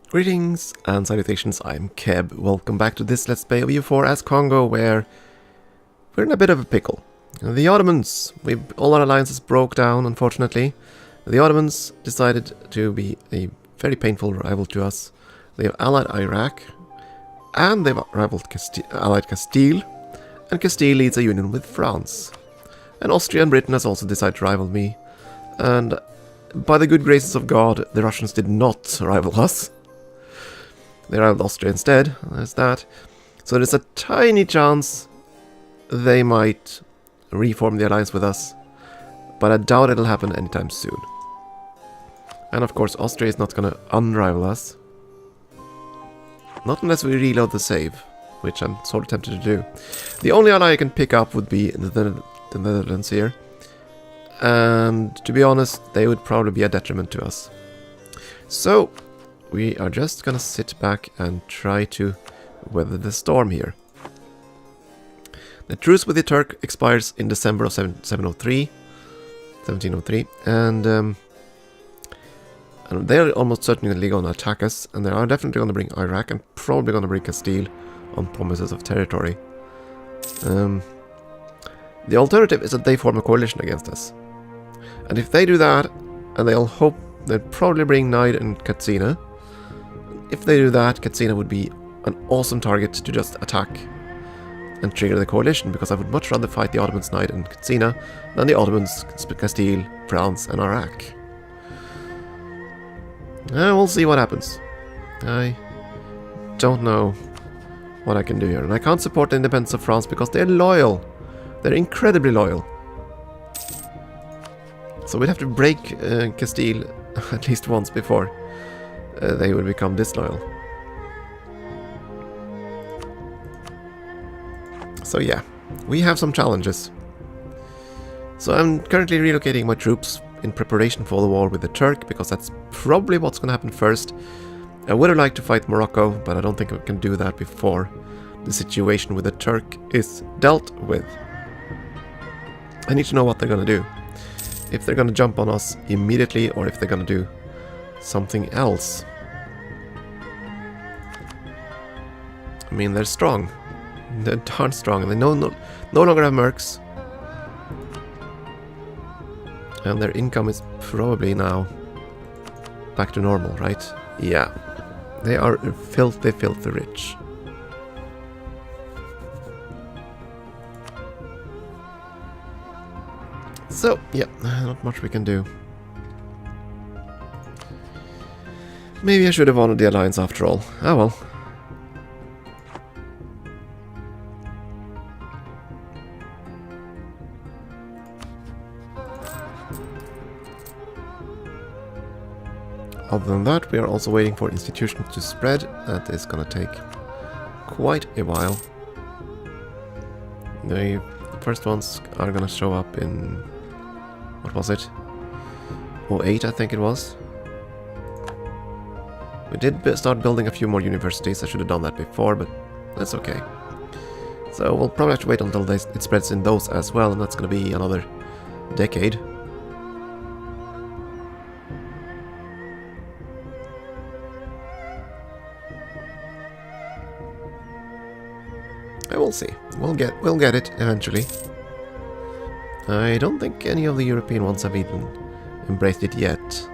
Greetings and salutations, I'm Keb. Welcome back to this Let's Play of EU4 as Kongo, where we're in a bit of a pickle. The Ottomans, all our alliances broke down, unfortunately. The Ottomans decided to be a very painful rival to us. They have allied Iraq, and they've allied Castile, and Castile leads a union with France. And Austria and Britain has also decided to rival me, and by the good graces of God, the Russians did not rival us. They rivaled Austria instead, there's that. So there's a tiny chance they might reform the alliance with us, but I doubt it'll happen anytime soon. And of course Austria is not gonna unrival us. Not unless we reload the save, which I'm sort of tempted to do. The only ally I can pick up would be the Netherlands here. And to be honest, they would probably be a detriment to us. So we are just gonna sit back and try to weather the storm here. The truce with the Turk expires in December of 1703, and they're almost certainly gonna attack us, and they are definitely gonna bring Iraq and probably gonna bring Castile on promises of territory. The alternative is that they form a coalition against us, and if they do that, and they'll probably bring Najd and Katsina. If they do that, Katsina would be an awesome target to just attack and trigger the coalition, because I would much rather fight the Ottomans, Najd and Katsina than the Ottomans, Castile, France and Iraq. We'll see what happens. I don't know what I can do here, and I can't support the independence of France because they're loyal. They're incredibly loyal. So we'd have to break Castile at least once before they would become disloyal. So yeah, we have some challenges. So I'm currently relocating my troops in preparation for the war with the Turk, because that's probably what's going to happen first. I would have liked to fight Morocco, but I don't think we can do that before the situation with the Turk is dealt with. I need to know what they're going to do. If they're going to jump on us immediately, or if they're going to do something else. I mean, they're strong. They're darn strong, and they no longer have mercs. And their income is probably now back to normal, right? Yeah. They are filthy, filthy rich. So, yeah, not much we can do. Maybe I should have honored the alliance after all. Ah well. Other than that, we are also waiting for institutions to spread. That is gonna take quite a while. The first ones are gonna show up in... what was it? 08, I think it was. We did start building a few more universities. I should have done that before, but that's okay. So we'll probably have to wait until it spreads in those as well, and that's gonna be another decade. We'll see. We'll get it eventually. I don't think any of the European ones have even embraced it yet.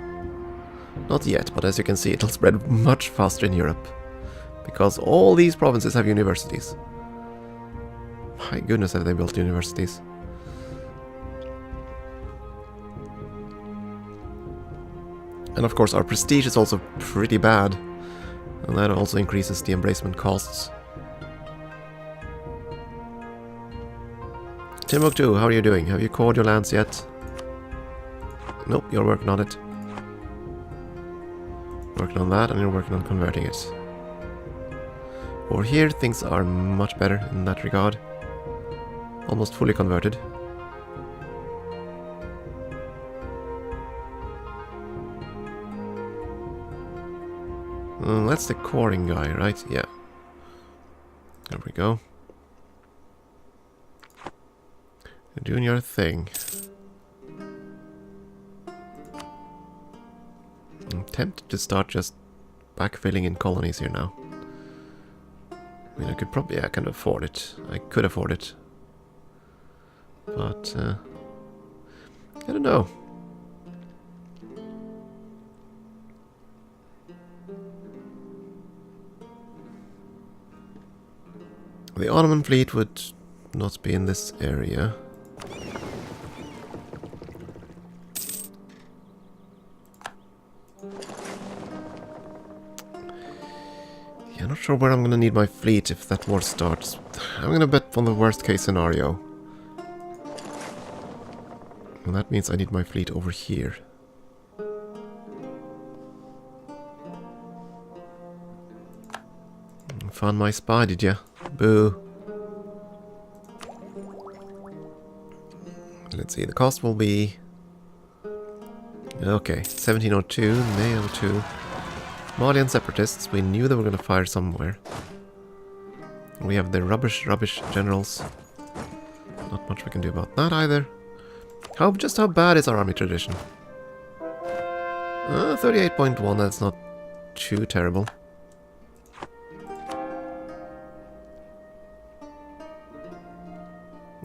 Not yet, but as you can see, it'll spread much faster in Europe, because all these provinces have universities. My goodness, have they built universities. And of course our prestige is also pretty bad, and that also increases the embracement costs. Timbuktu, how are you doing? Have you cored your lands yet? Nope, you're working on it. Working on that, and you're working on converting it. Over here, things are much better in that regard. Almost fully converted. That's the coring guy, right? Yeah. There we go. You're doing your thing. I'm tempted to start just backfilling in colonies here now. I mean, I could probably, yeah, I can afford it. I could afford it. But, I don't know. The Ottoman fleet would not be in this area. Yeah, I'm not sure where I'm gonna need my fleet if that war starts. I'm gonna bet on the worst case scenario. And that means I need my fleet over here. Found my spy, did ya? Boo. Let's see, the cost will be... Okay, 1702, May 02. Malian separatists, we knew they were going to fire somewhere. We have the rubbish generals. Not much we can do about that either. Just how bad is our army tradition? 38.1, that's not too terrible.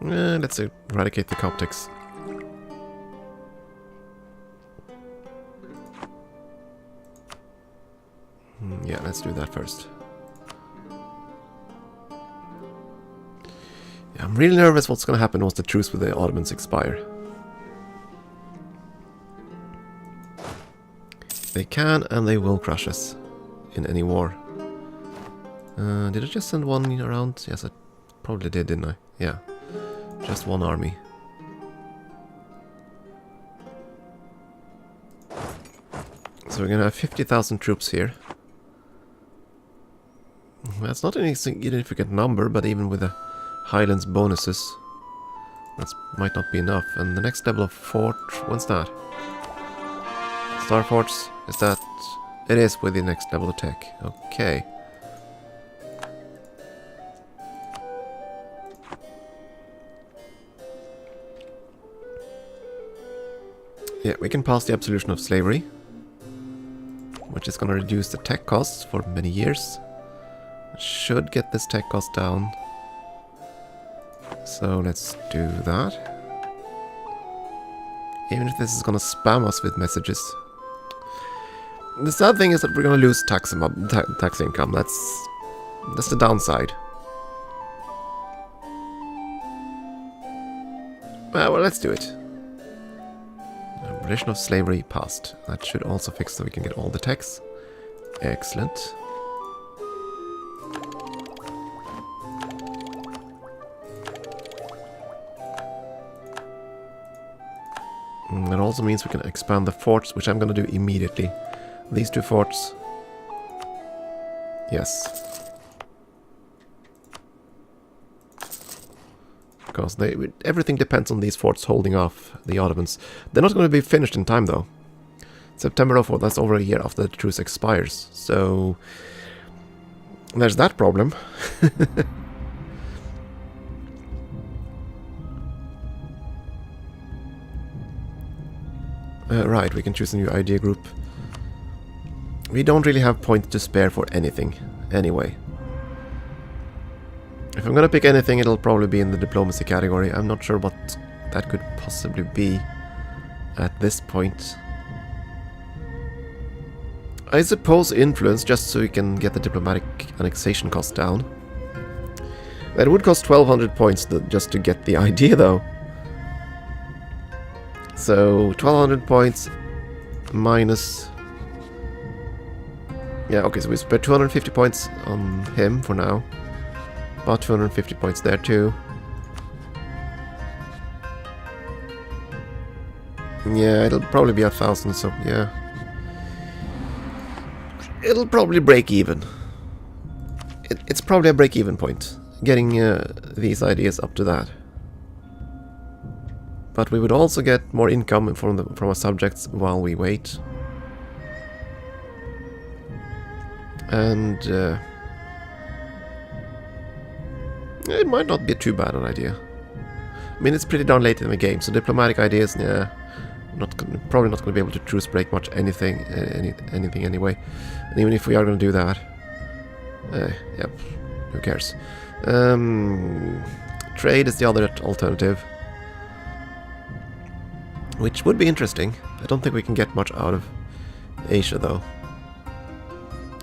Let's eradicate the Coptics. Yeah, let's do that first. Yeah, I'm really nervous what's going to happen once the truce with the Ottomans expire. They can and they will crush us in any war. Did I just send one around? Yes, I probably did, didn't I? Yeah. Just one army. So we're gonna have 50,000 troops here. That's not an significant number, but even with the Highlands bonuses, that might not be enough. And the next level of fort, what's that? Star forts, is that? It is with the next level of tech. Okay. Yeah, we can pass the absolution of slavery, which is going to reduce the tech costs for many years. Should get this tech cost down. So let's do that. Even if this is going to spam us with messages. The sad thing is that we're going to lose tax income. That's the downside. Well, let's do it. Abolition of slavery passed. That should also fix so we can get all the tax. Excellent. That also means we can expand the forts, which I'm going to do immediately. These two forts. Yes. Because everything depends on these forts holding off the Ottomans. They're not going to be finished in time, though. September 04th, that's over a year after the truce expires. So there's that problem. Right, we can choose a new idea group. We don't really have points to spare for anything, anyway. If I'm gonna pick anything, it'll probably be in the diplomacy category. I'm not sure what that could possibly be at this point. I suppose influence, just so we can get the diplomatic annexation cost down. That would cost 1200 points just to get the idea, though. So 1200 points minus... Yeah, okay, so we spent 250 points on him for now. About 250 points there too. Yeah, it'll probably be 1,000, so yeah. It'll probably break even. It's probably a break-even point, getting these ideas up to that. But we would also get more income from our subjects while we wait. And it might not be too bad an idea. I mean, it's pretty darn late in the game, so diplomatic ideas, yeah, Probably not going to be able to truce break much anything anyway. And even if we are going to do that, yep, who cares? Trade is the other alternative, which would be interesting. I don't think we can get much out of Asia though.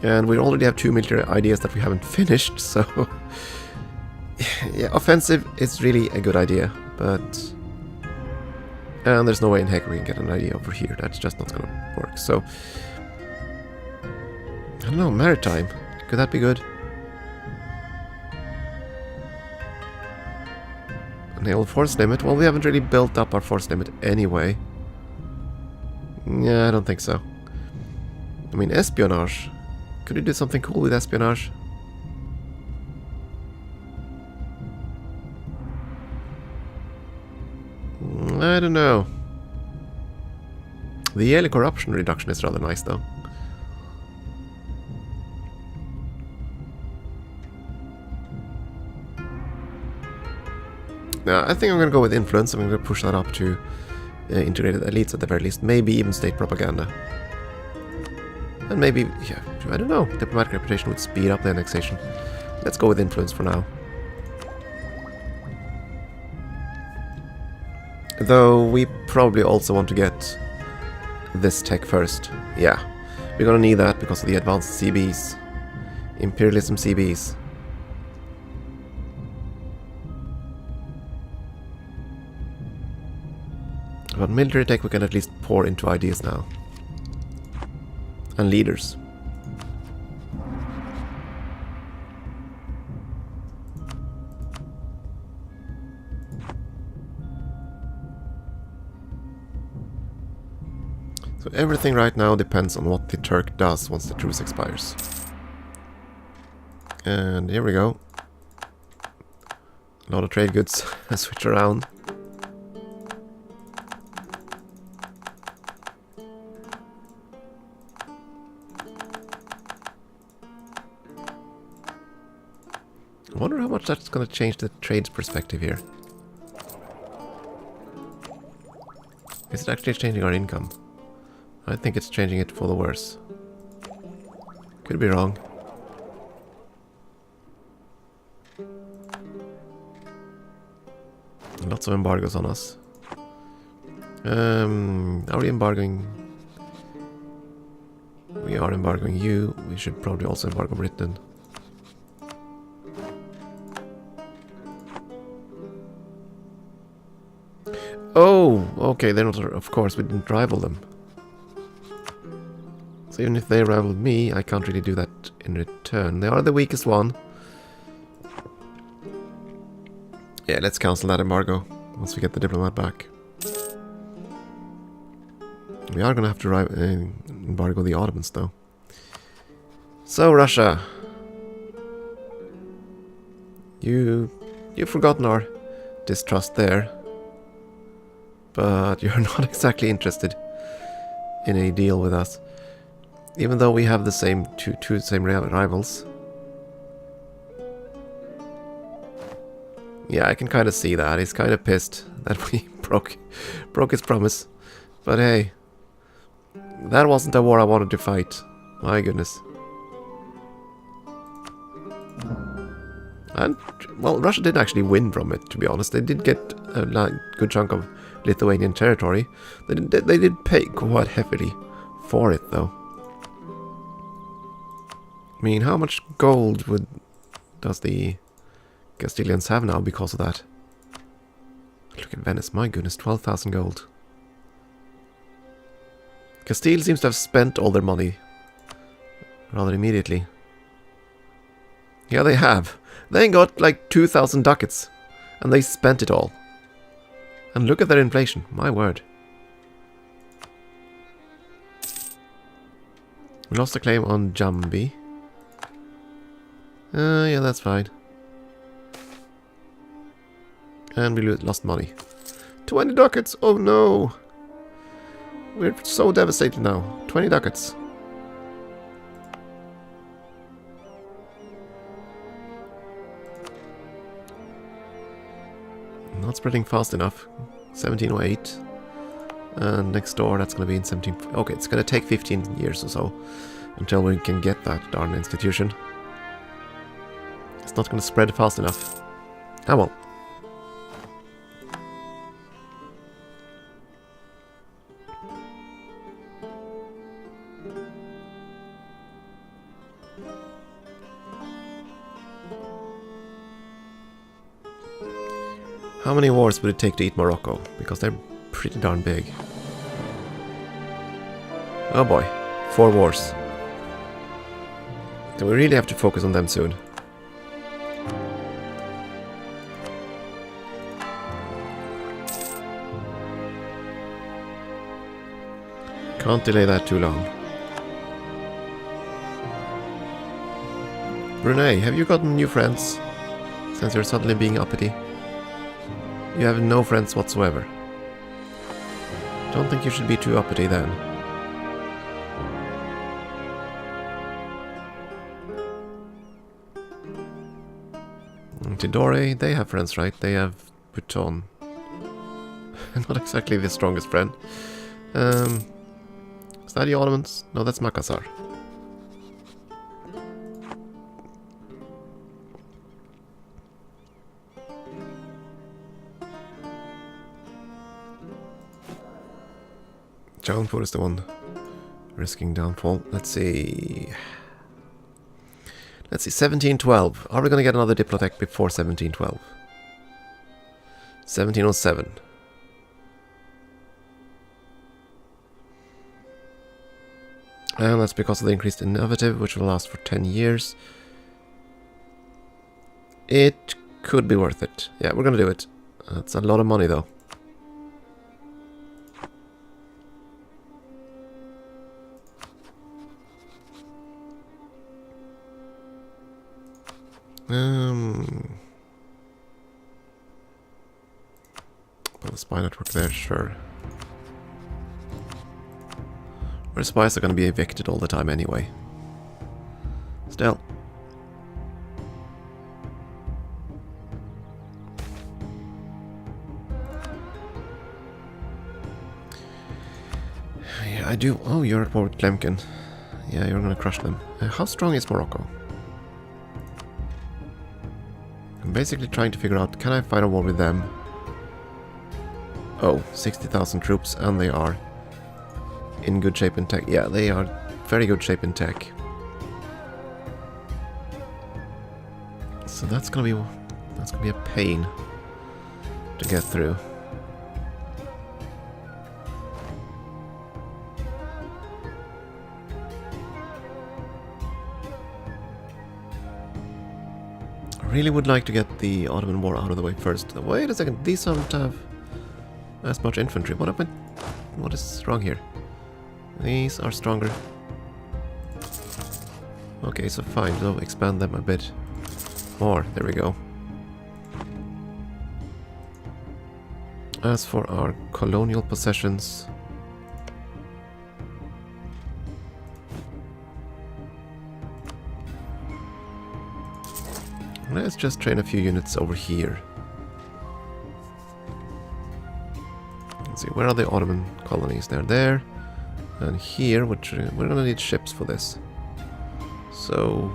And we already have 2 military ideas that we haven't finished, so yeah, offensive is really a good idea, but and there's no way in heck we can get an idea over here. That's just not gonna work. So I don't know, maritime, could that be good? Naval force limit? Well, we haven't really built up our force limit anyway. Yeah, I don't think so. I mean, espionage. Could we do something cool with espionage? I don't know. The yearly corruption reduction is rather nice, though. Now, I think I'm going to go with influence. I'm going to push that up to integrated elites at the very least. Maybe even state propaganda. And maybe, yeah, I don't know. Diplomatic reputation would speed up the annexation. Let's go with influence for now. Though we probably also want to get this tech first. Yeah, we're going to need that because of the advanced CBs. Imperialism CBs. But military tech we can at least pour into ideas now. And leaders. So everything right now depends on what the Turk does once the truce expires. And here we go. A lot of trade goods switch around. I wonder how much that's going to change the trade's perspective here. Is it actually changing our income? I think it's changing it for the worse. Could be wrong. Lots of embargoes on us. Are we embargoing? We are embargoing you. We should probably also embargo Britain. Oh, okay, they're not, of course, we didn't rival them. So even if they rivaled me, I can't really do that in return. They are the weakest one. Yeah, let's cancel that embargo once we get the diplomat back. We are going to have to embargo the Ottomans, though. So, Russia. You've forgotten our distrust there. But you're not exactly interested in a deal with us. Even though we have the same two same rivals. Yeah, I can kind of see that. He's kind of pissed that we broke his promise. But hey, that wasn't a war I wanted to fight. My goodness. And, well, Russia did actually win from it, to be honest. They did get a good chunk of Lithuanian territory. They did pay quite heavily for it, though. I mean, how much gold does the Castilians have now because of that? Look at Venice, my goodness, 12,000 gold. Castile seems to have spent all their money rather immediately. Yeah, they have. They got like 2,000 ducats, and they spent it all. And look at their inflation, my word. We lost a claim on Jambi. Yeah, that's fine. And we lost money. 20 ducats, oh no! We're so devastated now. 20 ducats. Not spreading fast enough. 1708. And next door, that's going to be in 17... Okay, it's going to take 15 years or so until we can get that darn institution. It's not going to spread fast enough. Ah well. How many wars would it take to eat Morocco? Because they're pretty darn big. Oh boy, 4 wars. So we really have to focus on them soon. Can't delay that too long. Brunei, have you gotten new friends? Since you're suddenly being uppity. You have no friends whatsoever. Don't think you should be too uppity then. Tidore, they have friends, right? They have Bhutan. Not exactly the strongest friend. Is that the Ottomans? No, that's Makassar. Jaunpur is the one risking downfall. Let's see. 1712. Are we going to get another Diplotech before 1712? 1707. And that's because of the increased innovative, which will last for 10 years. It could be worth it. Yeah, we're going to do it. That's a lot of money, though. Put the spy network there, sure. Our spies are going to be evicted all the time anyway. Still. Yeah, I do. Oh, you're at war with Tlemcen. Yeah, you're going to crush them. How strong is Morocco? I'm basically trying to figure out, can I fight a war with them? Oh, 60,000 troops, and they are in good shape in tech. Yeah, they are very good shape in tech. So that's gonna be a pain to get through. I really would like to get the Ottoman War out of the way first. Wait a second, these don't have as much infantry. What is wrong here? These are stronger. Okay, so fine, so expand them a bit more. There we go. As for our colonial possessions, let's just train a few units over here. Let's see, where are the Ottoman colonies? They're there. And here, we're gonna need ships for this. So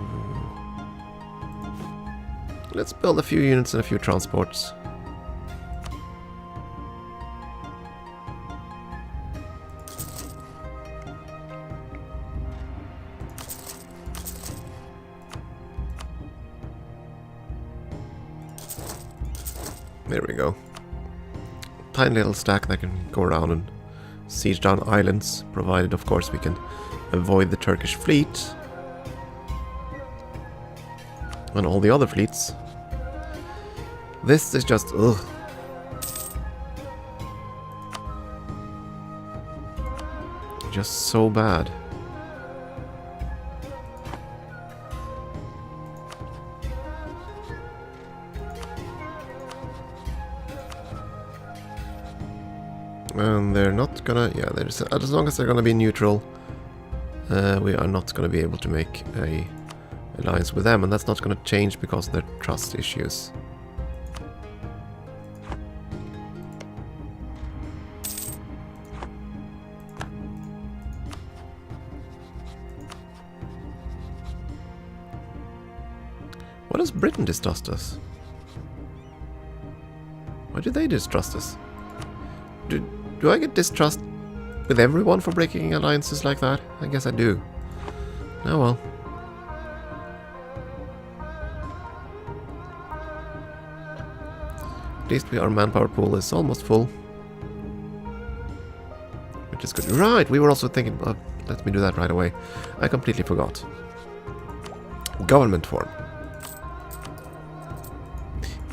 let's build a few units and a few transports. There we go. Tiny little stack that can go around and siege down islands, provided of course we can avoid the Turkish fleet and all the other fleets. This is just ugh. Just so bad. And they're not gonna, yeah, there's, as long as they're gonna be neutral, we are not gonna be able to make a alliance with them, and that's not gonna change because of their trust issues. Why does Britain distrust us? Why do they distrust us? Do I get distrust with everyone for breaking alliances like that? I guess I do. Oh well. At least our manpower pool is almost full. Which is good. Right, we were also thinking... let me do that right away. I completely forgot. Government form.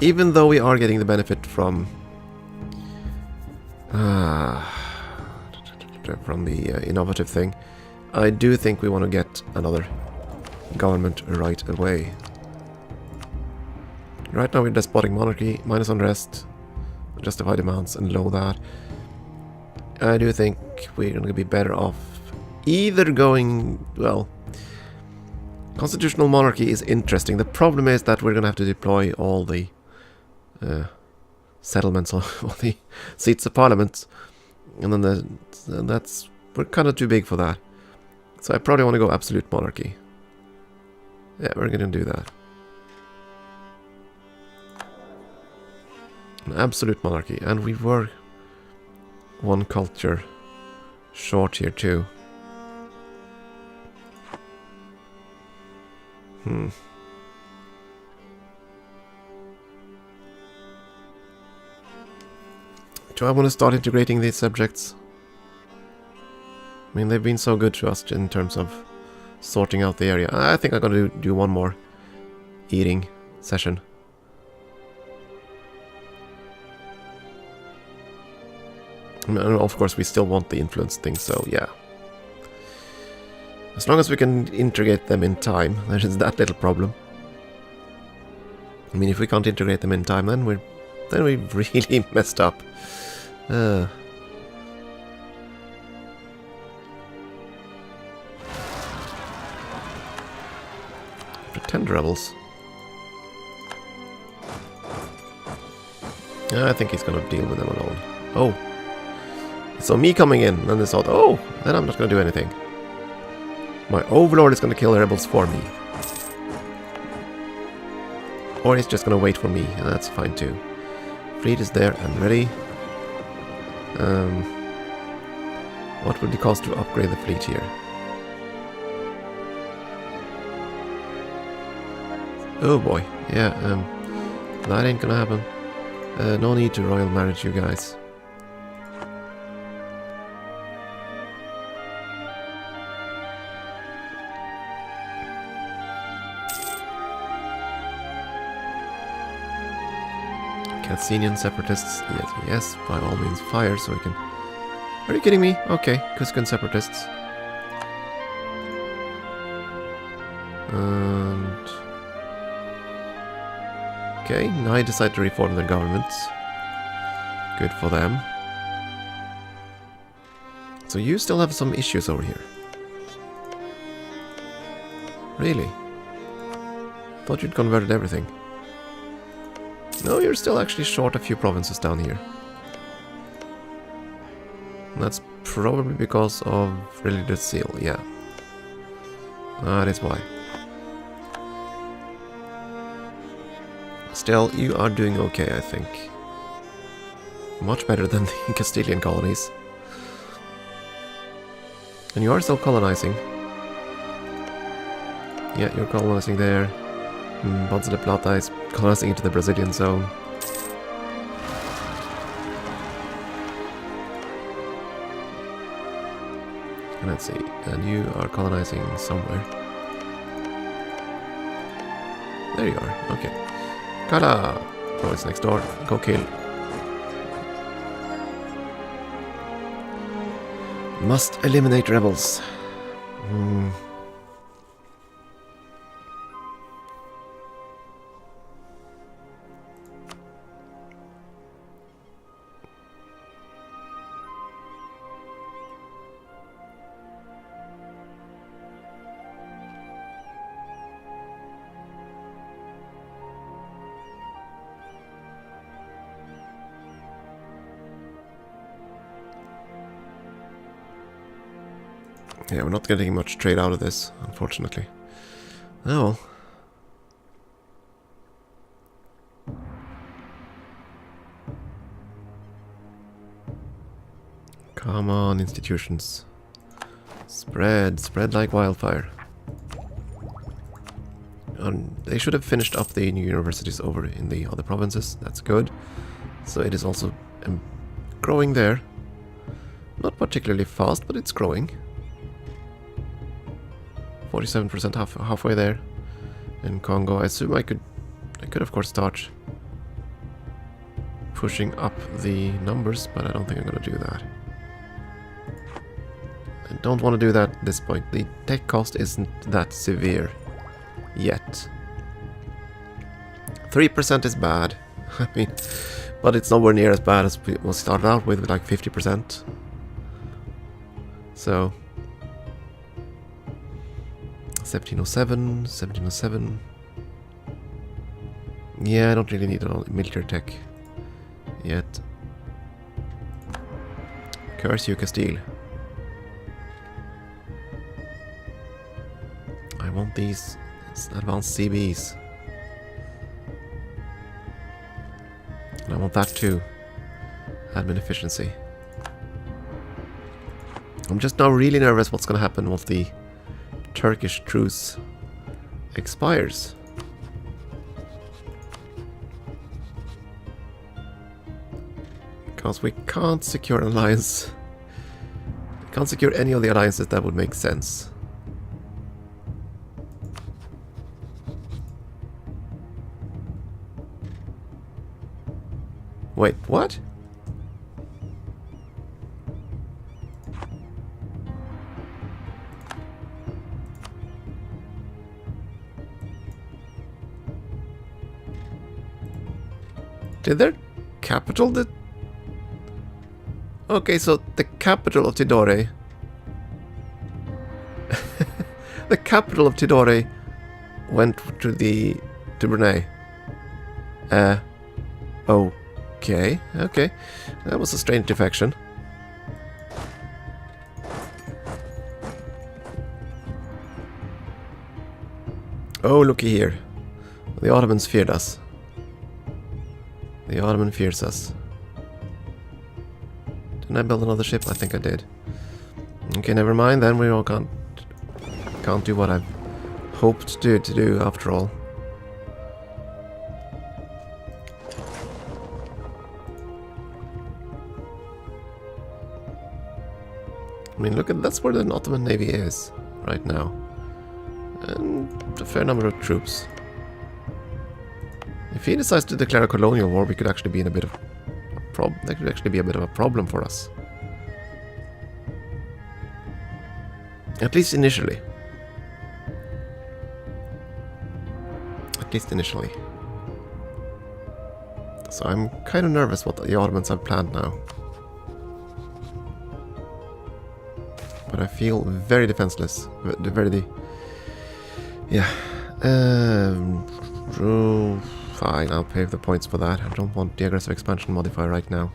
Even though we are getting the benefit from... from the innovative thing, I do think we want to get another government right away. Right now we're despotic monarchy, minus unrest, justify demands, and low that. I do think we're going to be better off either going, well, constitutional monarchy is interesting. The problem is that we're going to have to deploy all the settlements, all the seats of parliament, and then we're kind of too big for that. So I probably want to go absolute monarchy. Yeah, we're going to do that. An absolute monarchy, and we were one culture short here too. Do I want to start integrating these subjects? I mean, they've been so good to us in terms of sorting out the area. I think I'm going to do one more eating session. And of course, we still want the influence thing, so yeah. As long as we can integrate them in time, there is that little problem. I mean, if we can't integrate them in time, then we've really messed up. Pretend rebels. I think he's gonna deal with them alone. Oh. So me coming in, and they thought, oh, then I'm not gonna do anything. My overlord is gonna kill the rebels for me. Or he's just gonna wait for me, and that's fine too. Fleet is there and ready. What would it cost to upgrade the fleet here? Oh boy, yeah, that ain't gonna happen. No need to royal marriage, you guys. Catsinian separatists, yes, by all means fire so we can... Are you kidding me? Okay, Cuscan separatists. And... okay, now I decide to reform their governments. Good for them. So you still have some issues over here. Really? Thought you'd converted everything. No, you're still actually short a few provinces down here. And that's probably because of religious zeal, yeah. That is why. Still, you are doing okay, I think. Much better than the Castilian colonies. And you are still colonizing. Yeah, you're colonizing there. Ponce de Plata is colonizing into the Brazilian zone. And let's see, and you are colonizing somewhere. There you are, okay. Kala! Province next door, go kill. Must eliminate rebels. Yeah, we're not getting much trade out of this, unfortunately. Oh well. Come on, institutions. Spread like wildfire. And they should have finished up the new universities over in the other provinces. That's good. So it is also growing there. Not particularly fast, but it's growing. 47% halfway there. In Kongo, I assume I could of course start pushing up the numbers, but I don't think I'm gonna do that. I don't want to do that at this point. The tech cost isn't that severe yet. 3% is bad. I mean, but it's nowhere near as bad as we started out with like 50%. So 1707, 1707. Yeah, I don't really need a military tech yet. Curse you, Castile. I want these advanced CBs. And I want that too. Admin efficiency. I'm just now really nervous what's going to happen once the Turkish truce expires. Because we can't secure an alliance. We can't secure any of the alliances that would make sense. Wait, what? Did their capital Okay, so the capital of Tidore... the capital of Tidore went to Brunei. Okay. That was a strange defection. Oh, looky here. The Ottomans feared us. The Ottoman fears us. Didn't I build another ship? I think I did. Okay, never mind. Then we all can't do what I've hoped to do after all. I mean, look at that's where the Ottoman Navy is right now, and a fair number of troops. If he decides to declare a colonial war, we could actually be in a bit of that could actually be a bit of a problem for us. At least initially. At least initially. So I'm kind of nervous what the Ottomans have planned now. But I feel very defenseless. Yeah. Fine, I'll pay the points for that. I don't want the aggressive expansion modifier right now.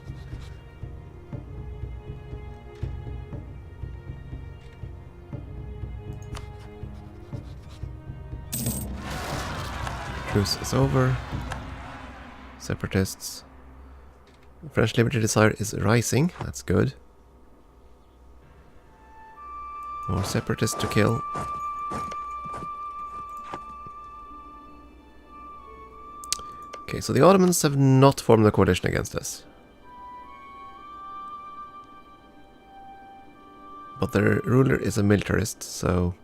Truce is over. Separatists. French Liberty Desire is rising. That's good. More separatists to kill. Okay, so the Ottomans have not formed a coalition against us. But their ruler is a militarist, so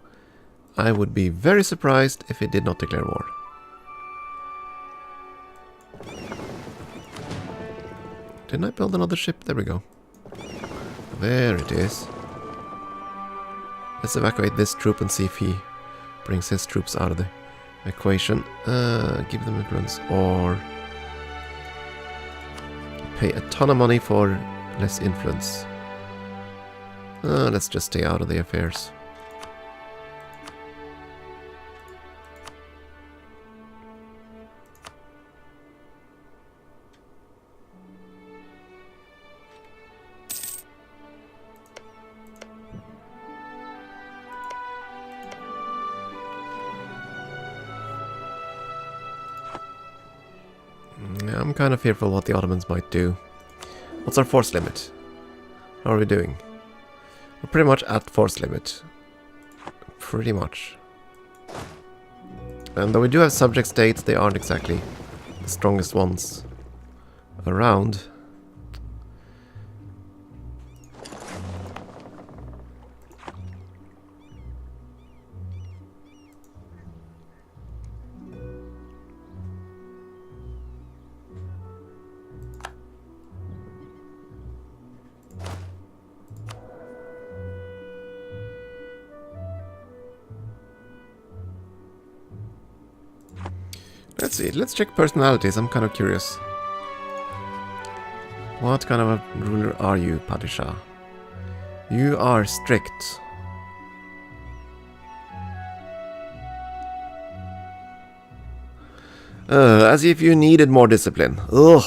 I would be very surprised if he did not declare war. Didn't I build another ship? There we go. There it is. Let's evacuate this troop and see if he brings his troops out of the equation. Give them influence or pay a ton of money for less influence. Let's just stay out of the affairs. I'm kind of fearful what the Ottomans might do. What's our force limit? How are we doing? We're pretty much at force limit. Pretty much. And though we do have subject states, they aren't exactly the strongest ones around. Let's see, let's check personalities, I'm kind of curious. What kind of a ruler are you, Padishah? You are strict. As if you needed more discipline. Ugh.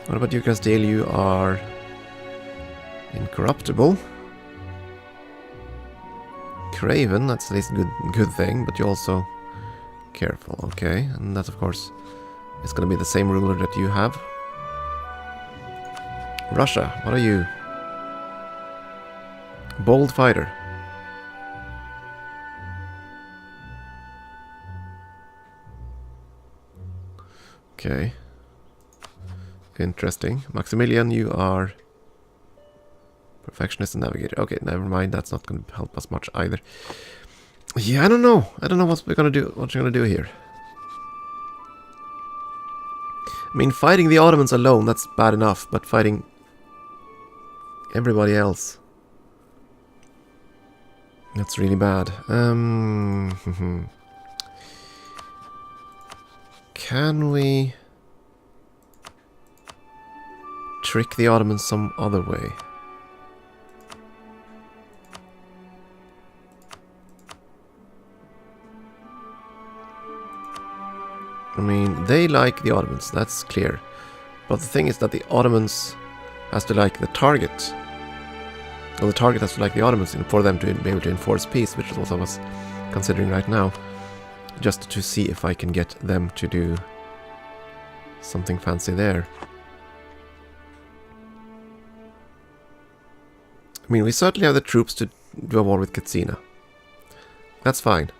What about you, Castile? You are incorruptible. Craven, that's at least a good thing, but you're also careful, okay? And that, of course, is going to be the same ruler that you have. Russia, what are you? Bold fighter. Okay. Interesting. Maximilian, you are perfectionist and navigator. Okay, never mind. That's not going to help us much either. Yeah, I don't know. I don't know what we're going to do. What you're going to do here. I mean, fighting the Ottomans alone, that's bad enough. But fighting everybody else, that's really bad. Can we trick the Ottomans some other way? I mean, they like the Ottomans, that's clear. But the thing is that the Ottomans has to like the target. Or the target has to like the Ottomans for them to be able to enforce peace, which is what I was considering right now. Just to see if I can get them to do something fancy there. I mean, we certainly have the troops to do a war with Katsina. That's fine.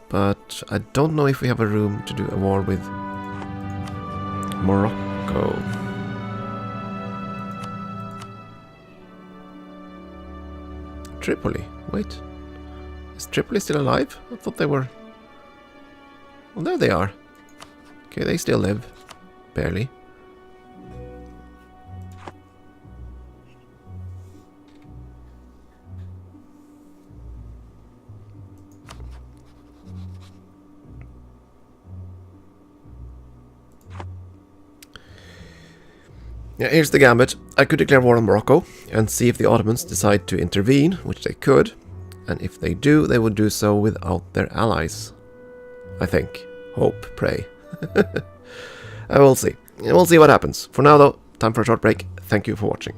But I don't know if we have a room to do a war with Morocco. Tripoli. Wait. Is Tripoli still alive? I thought they were... Well, there they are. Okay, they still live. Barely. Yeah, here's the gambit. I could declare war on Morocco and see if the Ottomans decide to intervene, which they could. And if they do, they would do so without their allies. I think. Hope. Pray. I will see. We'll see what happens. For now, though, time for a short break. Thank you for watching.